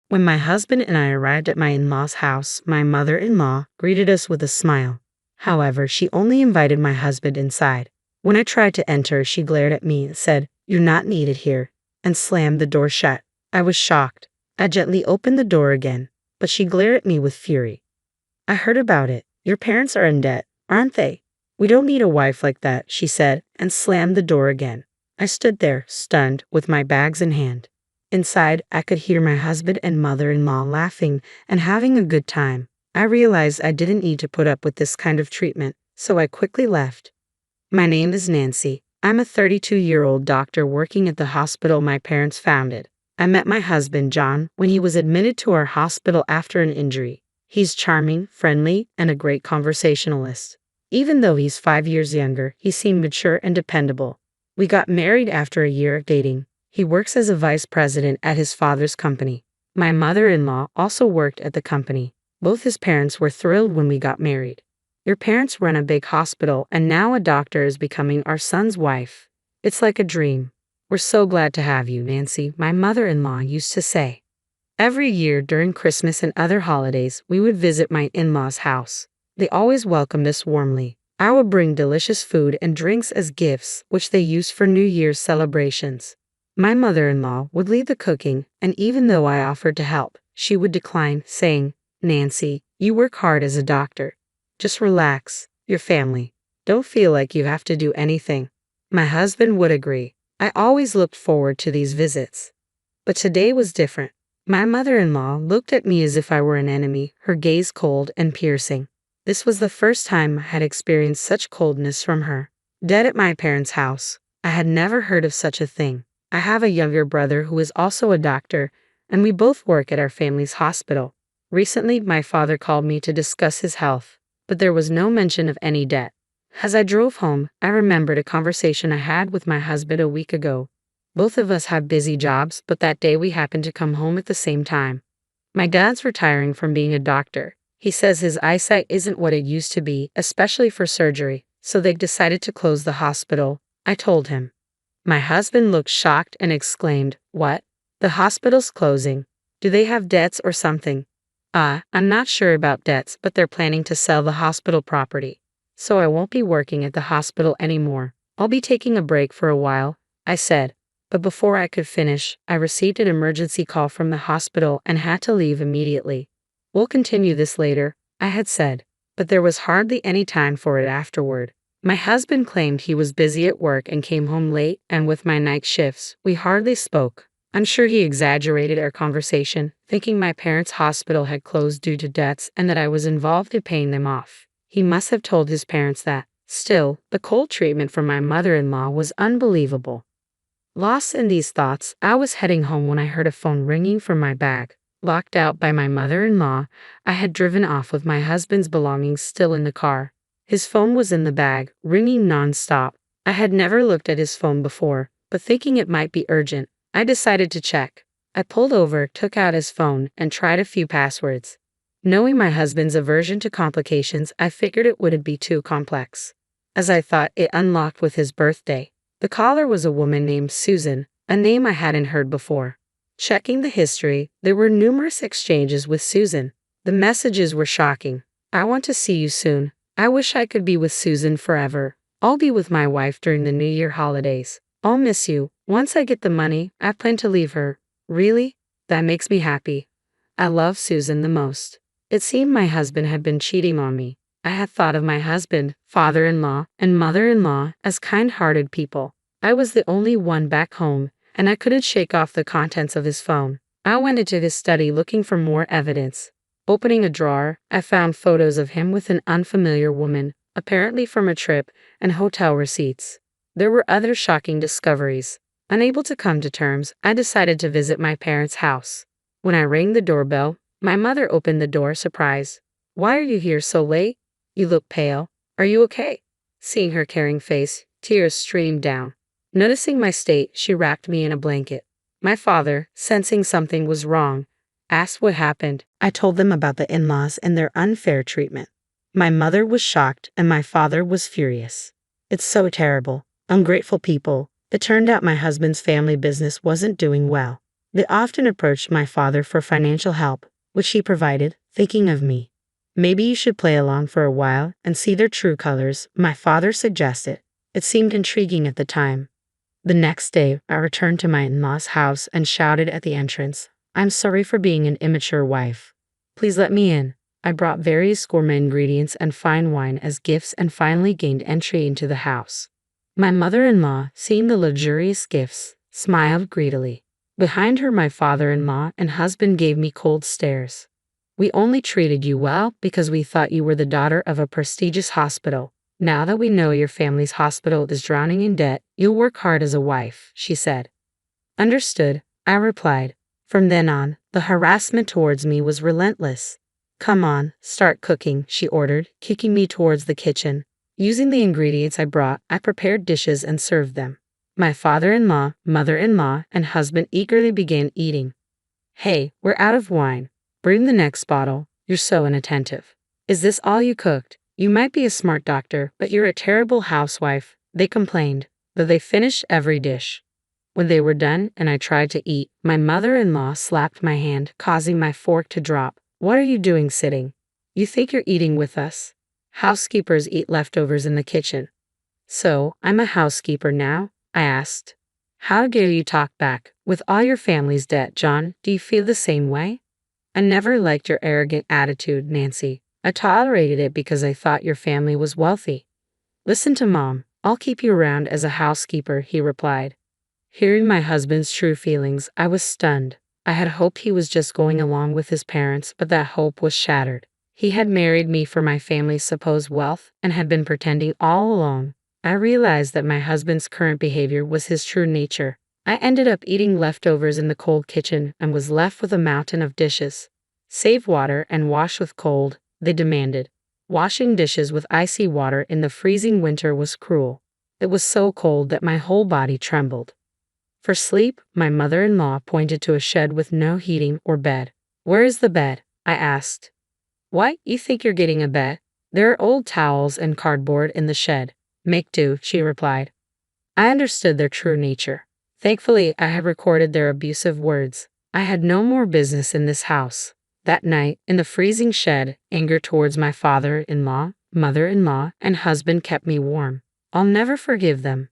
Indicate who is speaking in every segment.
Speaker 1: When my husband and I arrived at my in-laws' house, my mother-in-law greeted us with a smile. However, she only invited my husband inside. When I tried to enter, she glared at me and said, "You're not needed here," and slammed the door shut. I was shocked. I gently opened the door again, but she glared at me with fury. "I heard about it. Your parents are in debt, aren't they? We don't need a wife like that," she said, and slammed the door again. I stood there, stunned, with my bags in hand. Inside, I could hear my husband and mother-in-law laughing and having a good time. I realized I didn't need to put up with this kind of treatment, so I quickly left. My name is Nancy. I'm a 32-year-old doctor working at the hospital my parents founded. I met my husband, John, when he was admitted to our hospital after an injury. He's charming, friendly, and a great conversationalist. Even though he's 5 years younger, he seemed mature and dependable. We got married after a year of dating. He works as a vice president at his father's company. My mother-in-law also worked at the company. Both his parents were thrilled when we got married. Your parents run a big hospital, and now a doctor is becoming our son's wife. It's like a dream. We're so glad to have you, Nancy, my mother-in-law used to say. Every year during Christmas and other holidays, we would visit my in-laws' house. They always welcomed us warmly. I would bring delicious food and drinks as gifts, which they used for New Year's celebrations. My mother-in-law would lead the cooking, and even though I offered to help, she would decline, saying, "Nancy, you work hard as a doctor. Just relax. Your family. Don't feel like you have to do anything." My husband would agree. I always looked forward to these visits. But today was different. My mother-in-law looked at me as if I were an enemy, her gaze cold and piercing. This was the first time I had experienced such coldness from her. Dead at my parents' house. I had never heard of such a thing. I have a younger brother who is also a doctor, and we both work at our family's hospital. Recently, my father called me to discuss his health, but there was no mention of any debt. As I drove home, I remembered a conversation I had with my husband a week ago. Both of us have busy jobs, but that day we happened to come home at the same time. My dad's retiring from being a doctor. He says his eyesight isn't what it used to be, especially for surgery, so they decided to close the hospital. I told him. My husband looked shocked and exclaimed, "What? The hospital's closing? Do they have debts or something?" I'm not sure about debts, but they're planning to sell the hospital property. So I won't be working at the hospital anymore. I'll be taking a break for a while, I said. But before I could finish, I received an emergency call from the hospital and had to leave immediately. "We'll continue this later," I had said, but there was hardly any time for it afterward. My husband claimed he was busy at work and came home late, and with my night shifts, we hardly spoke. I'm sure he exaggerated our conversation, thinking my parents' hospital had closed due to debts and that I was involved in paying them off. He must have told his parents that. Still, the cold treatment from my mother-in-law was unbelievable. Lost in these thoughts, I was heading home when I heard a phone ringing from my bag. Locked out by my mother-in-law, I had driven off with my husband's belongings still in the car. His phone was in the bag, ringing non-stop. I had never looked at his phone before, but thinking it might be urgent, I decided to check. I pulled over, took out his phone, and tried a few passwords. Knowing my husband's aversion to complications, I figured it wouldn't be too complex. As I thought, it unlocked with his birthday. The caller was a woman named Susan, a name I hadn't heard before. Checking the history, there were numerous exchanges with Susan. The messages were shocking. "I want to see you soon. I wish I could be with Susan forever. I'll be with my wife during the New Year holidays. I'll miss you. Once I get the money, I plan to leave her." Really? That makes me happy. I love Susan the most. It seemed my husband had been cheating on me. I had thought of my husband, father-in-law, and mother-in-law as kind-hearted people. I was the only one back home, and I couldn't shake off the contents of his phone. I went into his study looking for more evidence. Opening a drawer, I found photos of him with an unfamiliar woman, apparently from a trip, and hotel receipts. There were other shocking discoveries. Unable to come to terms, I decided to visit my parents' house. When I rang the doorbell, my mother opened the door, surprised. "Why are you here so late? You look pale. Are you okay?" Seeing her caring face, tears streamed down. Noticing my state, she wrapped me in a blanket. My father, sensing something was wrong, asked what happened. I told them about the in-laws and their unfair treatment. My mother was shocked and my father was furious. "It's so terrible. Ungrateful people. It turned out my husband's family business wasn't doing well. They often approached my father for financial help, which he provided, thinking of me. Maybe you should play along for a while and see their true colors, my father suggested. It seemed intriguing at the time. The next day, I returned to my in-law's house and shouted at the entrance, "I'm sorry for being an immature wife. Please let me in." I brought various gourmet ingredients and fine wine as gifts and finally gained entry into the house. My mother-in-law, seeing the luxurious gifts, smiled greedily. Behind her, my father-in-law and husband gave me cold stares. "We only treated you well because we thought you were the daughter of a prestigious hospital. Now that we know your family's hospital is drowning in debt, you'll work hard as a wife," she said. "Understood," I replied. From then on, the harassment towards me was relentless. "Come on, start cooking," she ordered, kicking me towards the kitchen. Using the ingredients I brought, I prepared dishes and served them. My father-in-law, mother-in-law, and husband eagerly began eating. "Hey, we're out of wine. Bring the next bottle. You're so inattentive. Is this all you cooked? You might be a smart doctor, but you're a terrible housewife," they complained, though they finished every dish. When they were done and I tried to eat, my mother-in-law slapped my hand, causing my fork to drop. "What are you doing sitting? You think you're eating with us? Housekeepers eat leftovers in the kitchen." "So, I'm a housekeeper now?" I asked. "How dare you talk back? With all your family's debt, John, do you feel the same way?" "I never liked your arrogant attitude, Nancy. I tolerated it because I thought your family was wealthy." "Listen to Mom. I'll keep you around as a housekeeper," he replied. Hearing my husband's true feelings, I was stunned. I had hoped he was just going along with his parents, but that hope was shattered. He had married me for my family's supposed wealth and had been pretending all along. I realized that my husband's current behavior was his true nature. I ended up eating leftovers in the cold kitchen and was left with a mountain of dishes. "Save water and wash with cold," they demanded. Washing dishes with icy water in the freezing winter was cruel. It was so cold that my whole body trembled. For sleep, my mother-in-law pointed to a shed with no heating or bed. "Where is the bed?" I asked. "What, you think you're getting a bed? There are old towels and cardboard in the shed. Make do," she replied. I understood their true nature. Thankfully, I had recorded their abusive words. I had no more business in this house. That night, in the freezing shed, anger towards my father-in-law, mother-in-law, and husband kept me warm. I'll never forgive them.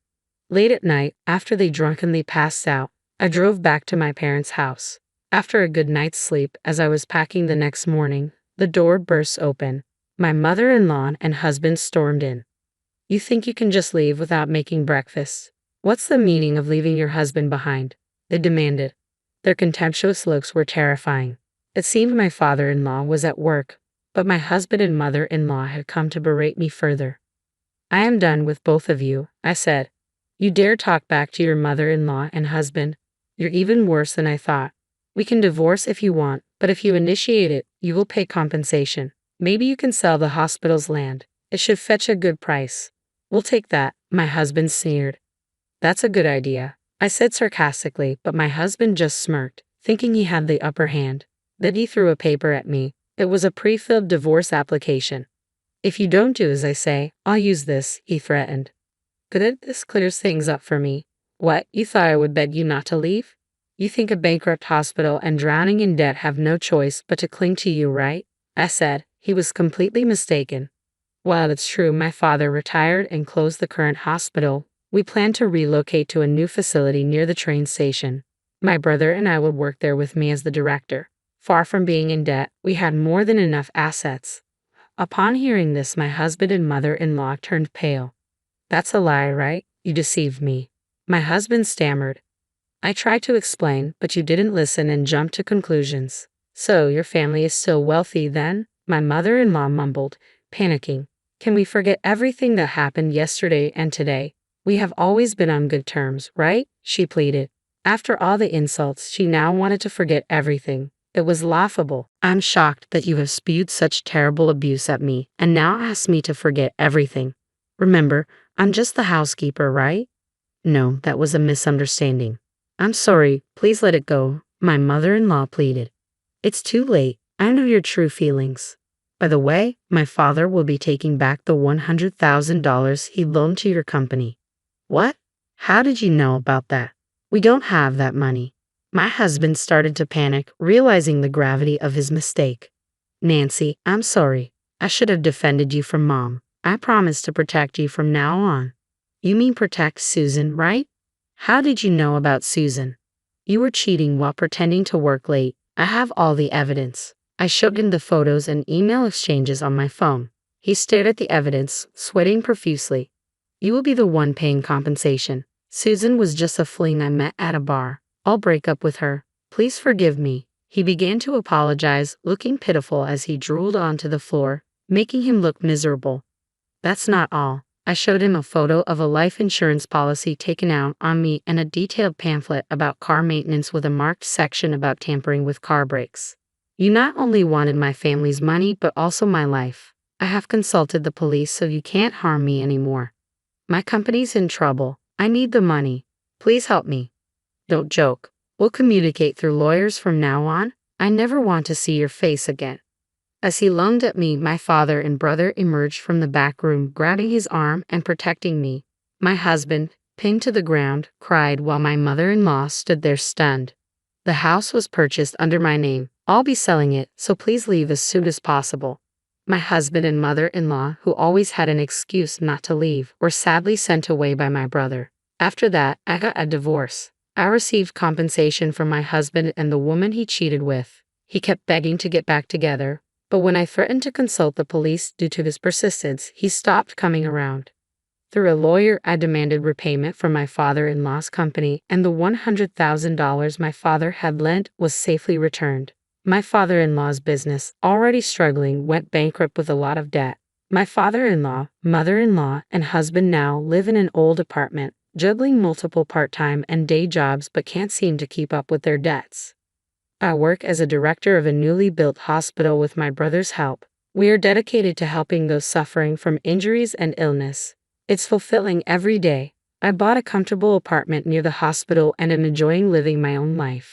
Speaker 1: Late at night, after they drunkenly passed out, I drove back to my parents' house. After a good night's sleep, as I was packing the next morning, the door burst open. My mother-in-law and husband stormed in. "You think you can just leave without making breakfast? What's the meaning of leaving your husband behind?" they demanded. Their contemptuous looks were terrifying. It seemed my father-in-law was at work, but my husband and mother-in-law had come to berate me further. "I am done with both of you," I said. "You dare talk back to your mother-in-law and husband? You're even worse than I thought. We can divorce if you want, but if you initiate it, you will pay compensation. Maybe you can sell the hospital's land. It should fetch a good price." "We'll take that," my husband sneered. "That's a good idea," I said sarcastically, but my husband just smirked, thinking he had the upper hand. Then he threw a paper at me. It was a pre-filled divorce application. "If you don't do as I say, I'll use this," he threatened. "Good, this clears things up for me. What, you thought I would beg you not to leave? You think a bankrupt hospital and drowning in debt have no choice but to cling to you, right?" I said. He was completely mistaken. While it's true my father retired and closed the current hospital, we planned to relocate to a new facility near the train station. My brother and I would work there with me as the director. Far from being in debt, we had more than enough assets. Upon hearing this, my husband and mother-in-law turned pale. "That's a lie, right? You deceived me." My husband stammered. I tried to explain, but you didn't listen and jumped to conclusions. "So your family is still wealthy then?" my mother-in-law mumbled, panicking. "Can we forget everything that happened yesterday and today? We have always been on good terms, right?" she pleaded. After all the insults, she now wanted to forget everything. It was laughable. "I'm shocked that you have spewed such terrible abuse at me and now ask me to forget everything. Remember, I'm just the housekeeper, right?" "No, that was a misunderstanding." "I'm sorry, please let it go," my mother-in-law pleaded. "It's too late. I know your true feelings. By the way, my father will be taking back the $100,000 he loaned to your company." "What? How did you know about that? We don't have that money." My husband started to panic, realizing the gravity of his mistake. Nancy, I'm sorry. I should have defended you from Mom. I promise to protect you from now on. You mean protect Susan, right? How did you know about Susan? You were cheating while pretending to work late. I have all the evidence. I showed him the photos and email exchanges on my phone. He stared at the evidence, sweating profusely. You will be the one paying compensation. Susan was just a fling I met at a bar. I'll break up with her. Please forgive me. He began to apologize, looking pitiful as he drooled onto the floor, making him look miserable. That's not all. I showed him a photo of a life insurance policy taken out on me and a detailed pamphlet about car maintenance with a marked section about tampering with car brakes. You not only wanted my family's money but also my life. I have consulted the police so you can't harm me anymore. My company's in trouble. I need the money. Please help me. Don't joke. We'll communicate through lawyers from now on. I never want to see your face again. As he lunged at me, my father and brother emerged from the back room, grabbing his arm and protecting me. My husband, pinned to the ground, cried while my mother-in-law stood there stunned. The house was purchased under my name. I'll be selling it, so please leave as soon as possible. My husband and mother-in-law, who always had an excuse not to leave, were sadly sent away by my brother. After that, I got a divorce. I received compensation from my husband and the woman he cheated with. He kept begging to get back together, but when I threatened to consult the police due to his persistence, he stopped coming around. Through a lawyer, I demanded repayment from my father-in-law's company, and the $100,000 my father had lent was safely returned. My father-in-law's business, already struggling, went bankrupt with a lot of debt. My father-in-law, mother-in-law, and husband now live in an old apartment, juggling multiple part-time and day jobs but can't seem to keep up with their debts. I work as a director of a newly built hospital with my brother's help. We are dedicated to helping those suffering from injuries and illness. It's fulfilling every day. I bought a comfortable apartment near the hospital and am enjoying living my own life.